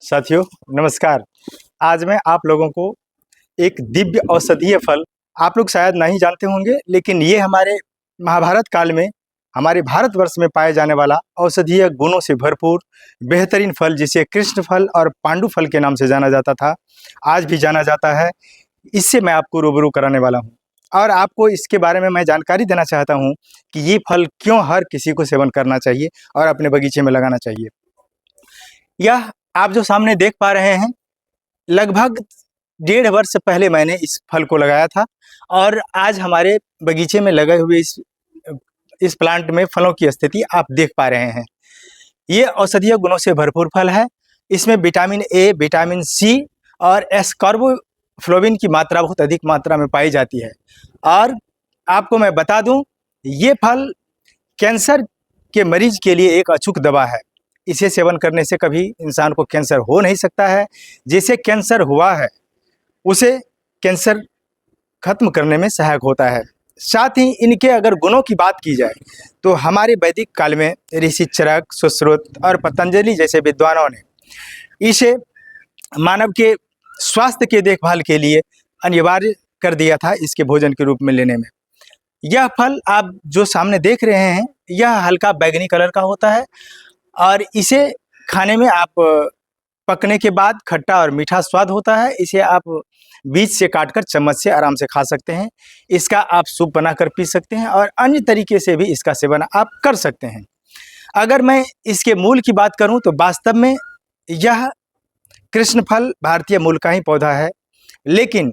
साथियों नमस्कार। आज मैं आप लोगों को एक दिव्य औषधीय फल, आप लोग शायद नहीं जानते होंगे, लेकिन ये हमारे महाभारत काल में हमारे भारतवर्ष में पाए जाने वाला औषधीय गुणों से भरपूर बेहतरीन फल, जिसे कृष्ण फल और पांडु फल के नाम से जाना जाता था, आज भी जाना जाता है। इससे मैं आपको रूबरू कराने वाला हूँ और आपको इसके बारे में मैं जानकारी देना चाहता हूँ कि ये फल क्यों हर किसी को सेवन करना चाहिए और अपने बगीचे में लगाना चाहिए। यह आप जो सामने देख पा रहे हैं, लगभग 1.5 वर्ष पहले मैंने इस फल को लगाया था और आज हमारे बगीचे में लगे हुए इस प्लांट में फलों की स्थिति आप देख पा रहे हैं। ये औषधीय गुणों से भरपूर फल है। इसमें विटामिन ए, विटामिन सी और एस्कॉर्बोफ्लोविन की मात्रा बहुत अधिक मात्रा में पाई जाती है। और आपको मैं बता दूं, ये फल कैंसर के मरीज के लिए एक अचूक दवा है। इसे सेवन करने से कभी इंसान को कैंसर हो नहीं सकता है। जिसे कैंसर हुआ है उसे कैंसर खत्म करने में सहायक होता है। साथ ही इनके अगर गुणों की बात की जाए तो हमारे वैदिक काल में ऋषि चरक, सुश्रुत और पतंजलि जैसे विद्वानों ने इसे मानव के स्वास्थ्य के देखभाल के लिए अनिवार्य कर दिया था इसके भोजन के रूप में लेने में। यह फल आप जो सामने देख रहे हैं, यह हल्का बैंगनी कलर का होता है और इसे खाने में आप पकने के बाद खट्टा और मीठा स्वाद होता है। इसे आप बीज से काटकर चम्मच से आराम से खा सकते हैं। इसका आप सूप बनाकर पी सकते हैं और अन्य तरीके से भी इसका सेवन आप कर सकते हैं। अगर मैं इसके मूल की बात करूं तो वास्तव में यह कृष्ण फल भारतीय मूल का ही पौधा है, लेकिन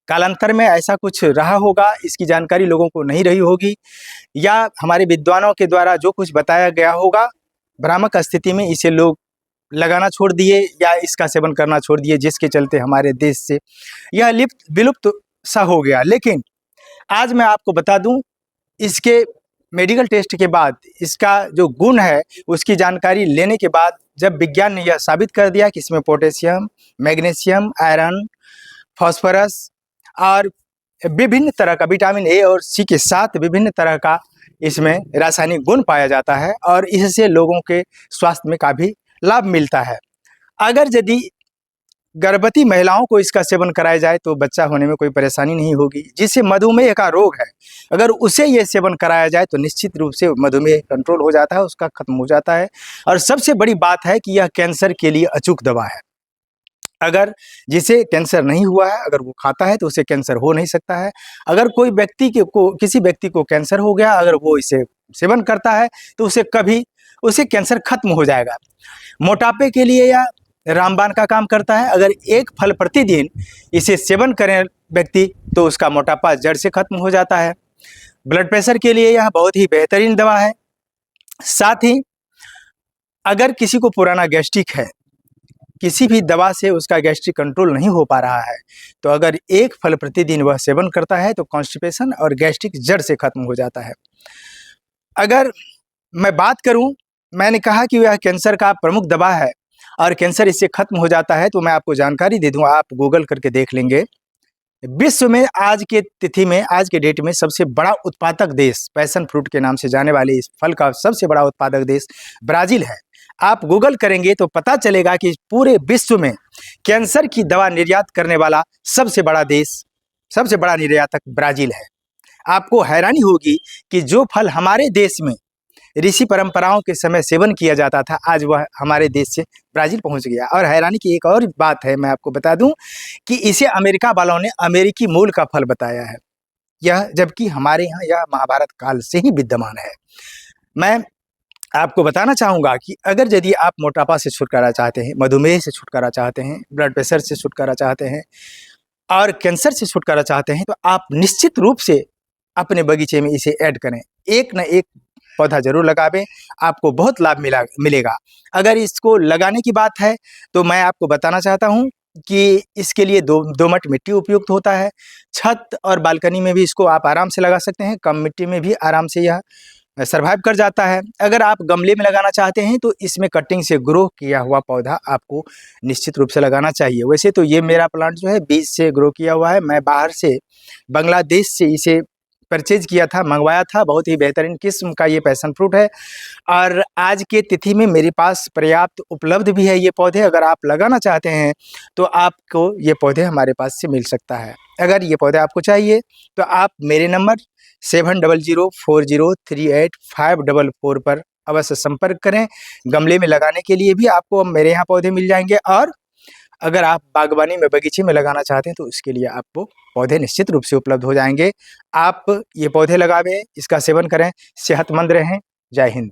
कालांतर में ऐसा कुछ रहा होगा, इसकी जानकारी लोगों को नहीं रही होगी, या हमारे विद्वानों के द्वारा जो कुछ बताया गया होगा, भ्रामक स्थिति में इसे लोग लगाना छोड़ दिए या इसका सेवन करना छोड़ दिए, जिसके चलते हमारे देश से यह विलुप्त सा हो गया। लेकिन आज मैं आपको बता दूं, इसके मेडिकल टेस्ट के बाद इसका जो गुण है उसकी जानकारी लेने के बाद जब विज्ञान ने यह साबित कर दिया कि इसमें पोटेशियम, मैग्नीशियम, आयरन, फास्फोरस और विभिन्न तरह का विटामिन ए और सी के साथ विभिन्न तरह का इसमें रासायनिक गुण पाया जाता है और इससे लोगों के स्वास्थ्य में काफ़ी लाभ मिलता है। अगर यदि गर्भवती महिलाओं को इसका सेवन कराया जाए तो बच्चा होने में कोई परेशानी नहीं होगी। जिसे मधुमेह का रोग है, अगर उसे ये सेवन कराया जाए तो निश्चित रूप से मधुमेह कंट्रोल हो जाता है, उसका खत्म हो जाता है। और सबसे बड़ी बात है कि यह कैंसर के लिए अचूक दवा है। अगर जिसे कैंसर नहीं हुआ है, अगर वो खाता है तो उसे कैंसर हो नहीं सकता है। अगर कोई किसी व्यक्ति को कैंसर हो गया, अगर वो इसे सेवन करता है तो उसे कैंसर खत्म हो जाएगा। मोटापे के लिए यह रामबाण का काम करता है। अगर एक फल प्रतिदिन इसे सेवन करें व्यक्ति तो उसका मोटापा जड़ से खत्म हो जाता है। ब्लड प्रेशर के लिए यह बहुत ही बेहतरीन दवा है। साथ ही अगर किसी को पुराना गैस्ट्रिक है, किसी भी दवा से उसका गैस्ट्रिक कंट्रोल नहीं हो पा रहा है, तो अगर एक फल प्रतिदिन वह सेवन करता है तो कॉन्स्टिपेशन और गैस्ट्रिक जड़ से खत्म हो जाता है। अगर मैं बात करूं, मैंने कहा कि यह कैंसर का प्रमुख दवा है और कैंसर इससे खत्म हो जाता है, तो मैं आपको जानकारी दे दूं, आप गूगल करके देख लेंगे। विश्व में आज के तिथि में, आज के डेट में सबसे बड़ा उत्पादक देश, पैशन फ्रूट के नाम से जाने वाले इस फल का सबसे बड़ा उत्पादक देश ब्राज़ील है। आप गूगल करेंगे तो पता चलेगा कि पूरे विश्व में कैंसर की दवा निर्यात करने वाला सबसे बड़ा देश, सबसे बड़ा निर्यातक ब्राज़ील है। आपको हैरानी होगी कि जो फल हमारे देश में ऋषि परंपराओं के समय सेवन किया जाता था, आज वह हमारे देश से ब्राज़ील पहुंच गया। और हैरानी की एक और बात है, मैं आपको बता दूं कि इसे अमेरिका वालों ने अमेरिकी मूल का फल बताया है, यह जबकि हमारे यहाँ यह महाभारत काल से ही विद्यमान है। मैं आपको बताना चाहूँगा कि अगर यदि आप मोटापा से छुटकारा चाहते हैं, मधुमेह से छुटकारा चाहते हैं, ब्लड प्रेशर से छुटकारा चाहते हैं और कैंसर से छुटकारा चाहते हैं, तो आप निश्चित रूप से अपने बगीचे में इसे ऐड करें। एक न एक पौधा जरूर लगावें, आपको बहुत लाभ मिलेगा। अगर इसको लगाने की बात है तो मैं आपको बताना चाहता हूँ कि इसके लिए दोमट मिट्टी उपयुक्त होता है। छत और बालकनी में भी इसको आप आराम से लगा सकते हैं, कम मिट्टी में भी आराम से यह सर्वाइव कर जाता है। अगर आप गमले में लगाना चाहते हैं तो इसमें कटिंग से ग्रो किया हुआ पौधा आपको निश्चित रूप से लगाना चाहिए। वैसे तो ये मेरा प्लांट जो है बीज से ग्रो किया हुआ है, मैं बाहर से बांग्लादेश से इसे परचेज किया था, मंगवाया था। बहुत ही बेहतरीन किस्म का ये पैशन फ्रूट है और आज के तिथि में मेरे पास पर्याप्त उपलब्ध भी है ये पौधे। अगर आप लगाना चाहते हैं तो आपको ये पौधे हमारे पास से मिल सकता है। अगर ये पौधे आपको चाहिए तो आप मेरे नंबर 7004038544 पर अवश्य संपर्क करें। गमले में लगाने के लिए भी आपको मेरे यहाँ पौधे मिल जाएंगे और अगर आप बागवानी में, बगीचे में लगाना चाहते हैं तो उसके लिए आपको पौधे निश्चित रूप से उपलब्ध हो जाएंगे। आप ये पौधे लगावें, इसका सेवन करें, सेहतमंद रहें। जय हिंद।